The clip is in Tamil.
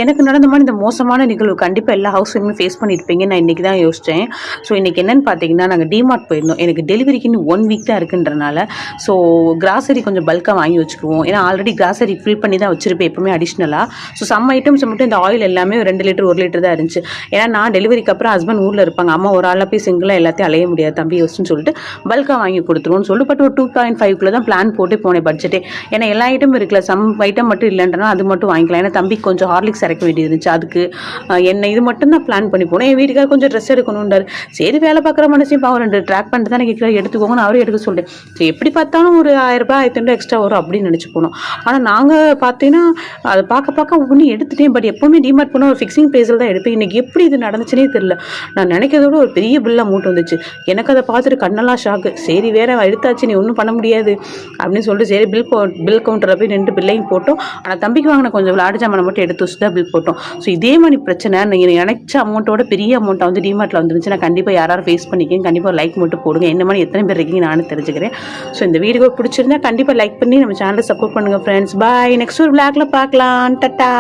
எனக்கு நடந்த மாதிரி இந்த மோசமான நிகழ்வு கண்டிப்பா எல்லா ஹவுஸ் ஒய்ஃபுமே ஃபேஸ் பண்ணியிருப்பீங்கன்னு நான் இன்னைக்கு தான் யோசிச்சேன். ஸோ இன்னைக்கு என்னன்னு பார்த்தீங்கன்னா, நாங்க டிமார்ட் போயிருந்தோம். எனக்கு டெலிவரிக்கு இன்னும் 1 வீக் தான் இருக்குன்றனால, ஸோ கிராசரி கொஞ்சம் பல்கா வாங்கி வச்சுக்குவோம். ஏன்னா ஆல்ரெடி கிராசரி ஃபில் பண்ணி தான் வச்சிருப்பேன் எப்பவுமே அடிஷ்னலா. ஸோ சம் ஐட்டம்ஸ் மட்டும் இந்த ஆயில் எல்லாமே 2 லிட்டர் 1 லிட்டர் தான் இருந்துச்சு. ஏன்னா நான் டெலிவரிக்கு அப்புறம் ஹஸ்பண்ட் ஊர்ல இருப்பாங்க. அம்மா ஒரு ஆளா போய் சிங்கிளா எல்லாத்தையும் அலைய முடியாது தம்பி யோசிச்சுன்னு சொல்லிட்டு பல்கா வாங்கி கொடுத்துருவோம்னு சொல்லிட்டு பட் ஒரு 2.5 தான் பிளான் போட்டு போனேன் பட்ஜெட்டே. ஏன்னா எல்லா ஐட்டம் இருக்குல்ல, சம் ஐட்டம் மட்டும் இல்லைன்றனா அது மட்டும் வாங்கிக்கலாம். ஏன்னா தம்பிக்கு கொஞ்சம் ஹார்லிக்ஸ் இறக்க வேண்டியது இருந்துச்சு. அதுக்கு என்ன இது மட்டும் தான் பிளான் பண்ணி போனேன். என் வீட்டுக்கார கொஞ்சம் ட்ரெஸ் எடுக்கணும்ன்றாரு. சரி வேலை பார்க்குற மனுஷன் பாவம் 2 ட்ராக் பண்ணிட்டு தானே கேட்குறாரு, எடுத்துக்கோங்கன்னு அவரே எடுக்க சொல்லிட்டேன். சரி எப்படி பார்த்தாலும் ஒரு 1000 ரூபாய் 1500 எக்ஸ்ட்ரா வரும் அப்படின்னு நினச்சி போனோம். ஆனால் நாங்கள் பார்த்தீங்கன்னா அதை பார்க்க ஒவ்வொன்றும் எடுத்துட்டேன். பட் எப்போவுமே டிமார்ட் போனால் ஒரு ஃபிக்ஸிங் ப்ரைஸில் தான் எடுப்பேன். இன்னைக்கு எப்படி இது நடந்துச்சுனே தெரியல. நான் நினைக்கிறதோட ஒரு பெரிய பில்லாக அமௌண்ட் வந்துச்சு. எனக்கு அதை பார்த்துட்டு கண்ணெல்லாம் ஷாக்கு. சரி வேற எடுத்தாச்சு, நீ ஒன்றும் பண்ண முடியாது அப்படின்னு சொல்லிட்டு சரி பில் கவுண்டரில் போய் 2 பில்லையும் போட்டோம். ஆனால் தம்பிக்கு வாங்கின கொஞ்சம் விளையாட்டு ஜாமானை மட்டும் எடுத்து வச்சு தான் பில் போட்டோம். ஸோ இதே மாதிரி பிரச்சனை நீங்கள் நினைச்ச அமௌண்ட்டோட பெரிய அமௌண்ட்டை வந்து டிமார்ட்டில் வந்துருந்துச்சுன்னா கண்டிப்பாக யாராவது ஃபேஸ் பண்ணிக்கிங்க. கண்டிப்பாக லைக் மட்டும் போடுங்க. என்ன மாதிரி எத்தனை பேர் இருக்கீங்க நானும் தெரிஞ்சுக்கிறேன். ஸோ இந்த வீடியோ பிடிச்சிருந்தா கண்டிப்பாக லைக் பண்ணி நம்ம சேனலை சப்போர்ட் பண்ணுங்கள் ஃப்ரெண்ட்ஸ். பாய். நெக்ஸ்ட் ஒரு விளாக்ல பார்க்கலாம். டட்டா.